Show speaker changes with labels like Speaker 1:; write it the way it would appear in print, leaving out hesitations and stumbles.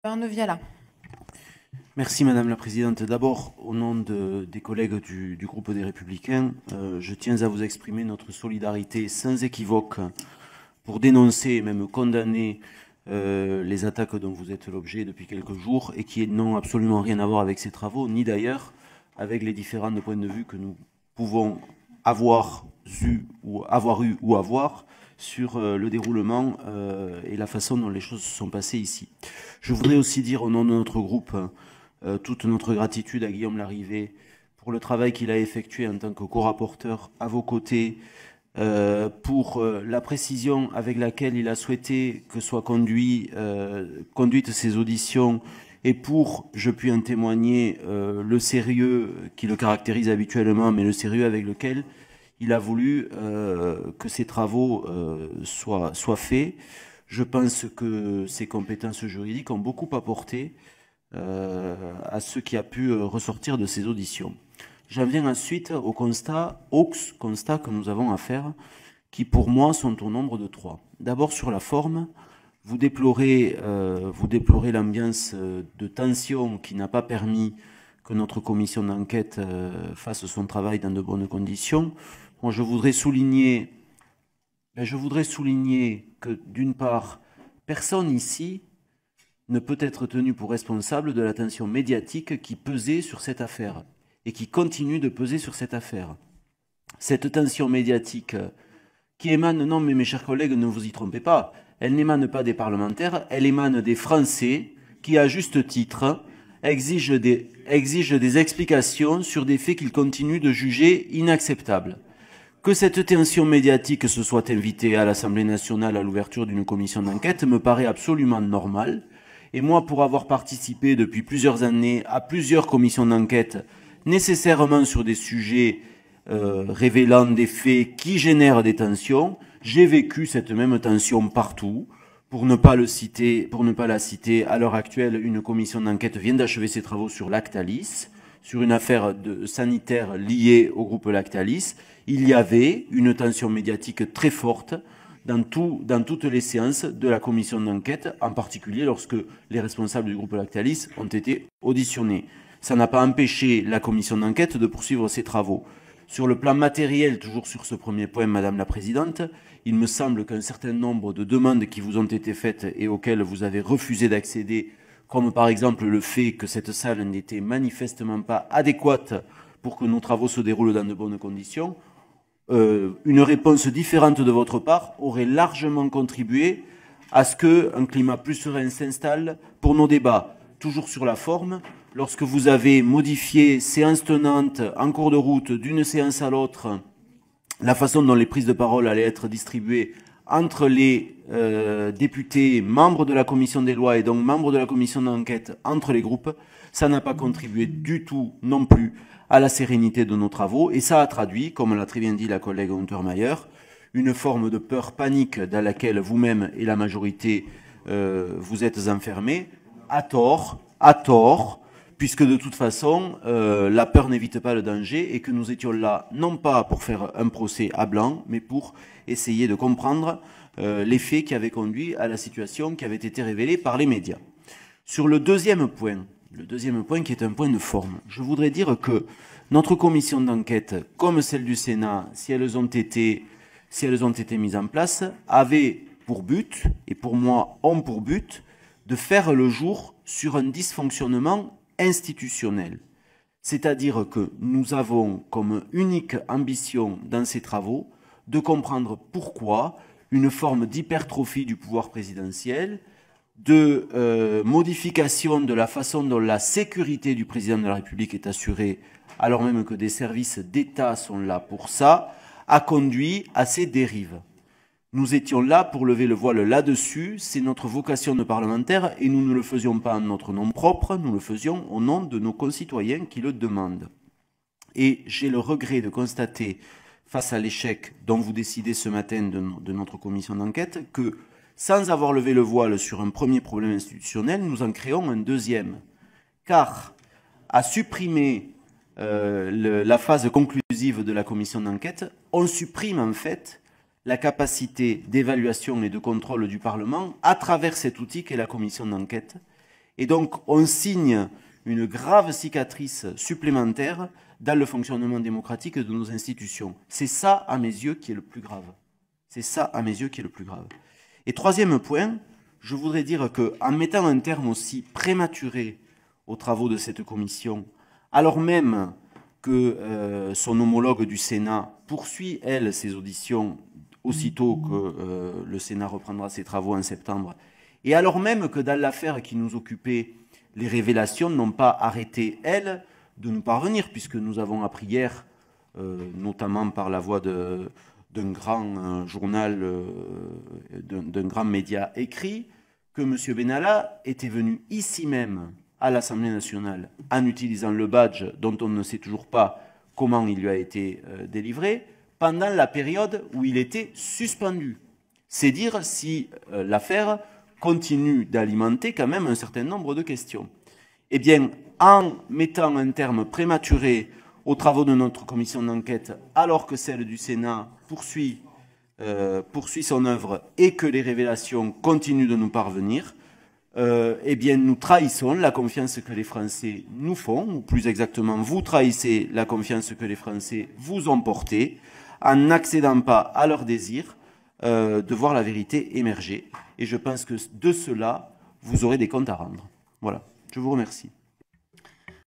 Speaker 1: Viala.
Speaker 2: Merci Madame la Présidente. D'abord, au nom des collègues du groupe des Républicains, je tiens à vous exprimer notre solidarité sans équivoque pour dénoncer et même condamner les attaques dont vous êtes l'objet depuis quelques jours et qui n'ont absolument rien à voir avec ces travaux, ni d'ailleurs avec les différents points de vue que nous pouvons avoir eu ou avoir sur le déroulement et la façon dont les choses se sont passées ici. Je voudrais aussi dire au nom de notre groupe toute notre gratitude à Guillaume Larrivé pour le travail qu'il a effectué en tant que co-rapporteur à vos côtés, pour la précision avec laquelle il a souhaité que soient conduites ces auditions et pour, je puis en témoigner, le sérieux qui le caractérise habituellement, mais le sérieux avec lequel il a voulu que ces travaux soient faits. Je pense que ses compétences juridiques ont beaucoup apporté à ce qui a pu ressortir de ces auditions. J'en viens ensuite aux constats que nous avons à faire, qui pour moi sont au nombre de 3. D'abord sur la forme, vous déplorez l'ambiance de tension qui n'a pas permis que notre commission d'enquête fasse son travail dans de bonnes conditions. Moi, je voudrais souligner que, d'une part, personne ici ne peut être tenu pour responsable de la tension médiatique qui pesait sur cette affaire et qui continue de peser sur cette affaire. Cette tension médiatique qui émane, non mais mes chers collègues, ne vous y trompez pas, elle n'émane pas des parlementaires, elle émane des Français qui, à juste titre, exigent des explications sur des faits qu'ils continuent de juger inacceptables. Que cette tension médiatique se soit invitée à l'Assemblée nationale à l'ouverture d'une commission d'enquête me paraît absolument normal. Et moi, pour avoir participé depuis plusieurs années à plusieurs commissions d'enquête, nécessairement sur des sujets révélant des faits qui génèrent des tensions, j'ai vécu cette même tension partout. Pour ne pas la citer, à l'heure actuelle, une commission d'enquête vient d'achever ses travaux sur Lactalis, sur une affaire sanitaire liée au groupe Lactalis. Il y avait une tension médiatique très forte dans toutes les séances de la commission d'enquête, en particulier lorsque les responsables du groupe Lactalis ont été auditionnés. Ça n'a pas empêché la commission d'enquête de poursuivre ses travaux. Sur le plan matériel, toujours sur ce premier point, Madame la Présidente, il me semble qu'un certain nombre de demandes qui vous ont été faites et auxquelles vous avez refusé d'accéder, comme par exemple le fait que cette salle n'était manifestement pas adéquate pour que nos travaux se déroulent dans de bonnes conditions, une réponse différente de votre part aurait largement contribué à ce qu'un climat plus serein s'installe pour nos débats. Toujours sur la forme, lorsque vous avez modifié séance tenante en cours de route d'une séance à l'autre, la façon dont les prises de parole allaient être distribuées entre les députés, membres de la commission des lois et donc membres de la commission d'enquête, entre les groupes, ça n'a pas contribué du tout non plus à la sérénité de nos travaux, et ça a traduit, comme l'a très bien dit la collègue Untermaier, une forme de peur panique dans laquelle vous-même et la majorité vous êtes enfermés, à tort, puisque de toute façon, la peur n'évite pas le danger, et que nous étions là, non pas pour faire un procès à blanc, mais pour essayer de comprendre les faits qui avaient conduit à la situation qui avait été révélée par les médias. Sur le deuxième point qui est un point de forme, je voudrais dire que notre commission d'enquête, comme celle du Sénat, si elles ont été mises en place, avaient pour but, et pour moi ont pour but, de faire le jour sur un dysfonctionnement institutionnel. C'est-à-dire que nous avons comme unique ambition dans ces travaux de comprendre pourquoi une forme d'hypertrophie du pouvoir présidentiel, de modification de la façon dont la sécurité du président de la République est assurée, alors même que des services d'État sont là pour ça, a conduit à ces dérives. Nous étions là pour lever le voile là-dessus, c'est notre vocation de parlementaire et nous ne le faisions pas en notre nom propre, nous le faisions au nom de nos concitoyens qui le demandent. Et j'ai le regret de constater, face à l'échec dont vous décidez ce matin de notre commission d'enquête, que sans avoir levé le voile sur un premier problème institutionnel, nous en créons un deuxième. Car à supprimer la phase conclusive de la commission d'enquête, on supprime en fait la capacité d'évaluation et de contrôle du Parlement à travers cet outil qu'est la commission d'enquête Et donc, on signe une grave cicatrice supplémentaire dans le fonctionnement démocratique de nos institutions. C'est ça, à mes yeux, qui est le plus grave. C'est ça, à mes yeux, qui est le plus grave. Et troisième point, je voudrais dire qu'en mettant un terme aussi prématuré aux travaux de cette commission, alors même que son homologue du Sénat poursuit, elle, ses auditions aussitôt que le Sénat reprendra ses travaux en septembre, et alors même que dans l'affaire qui nous occupait, les révélations n'ont pas arrêté, elles, de nous parvenir, puisque nous avons appris hier, notamment par la voix d'un grand journal, d'un grand média écrit, que M. Benalla était venu ici même, à l'Assemblée nationale, en utilisant le badge dont on ne sait toujours pas comment il lui a été délivré, pendant la période où il était suspendu. C'est dire si l'affaire continue d'alimenter quand même un certain nombre de questions. Eh bien, en mettant un terme prématuré aux travaux de notre commission d'enquête, alors que celle du Sénat poursuit son œuvre et que les révélations continuent de nous parvenir, eh bien, nous trahissons la confiance que les Français nous font, ou plus exactement, vous trahissez la confiance que les Français vous ont portée, en n'accédant pas à leur désir de voir la vérité émerger. Et je pense que de cela, vous aurez des comptes à rendre. Voilà, je vous remercie.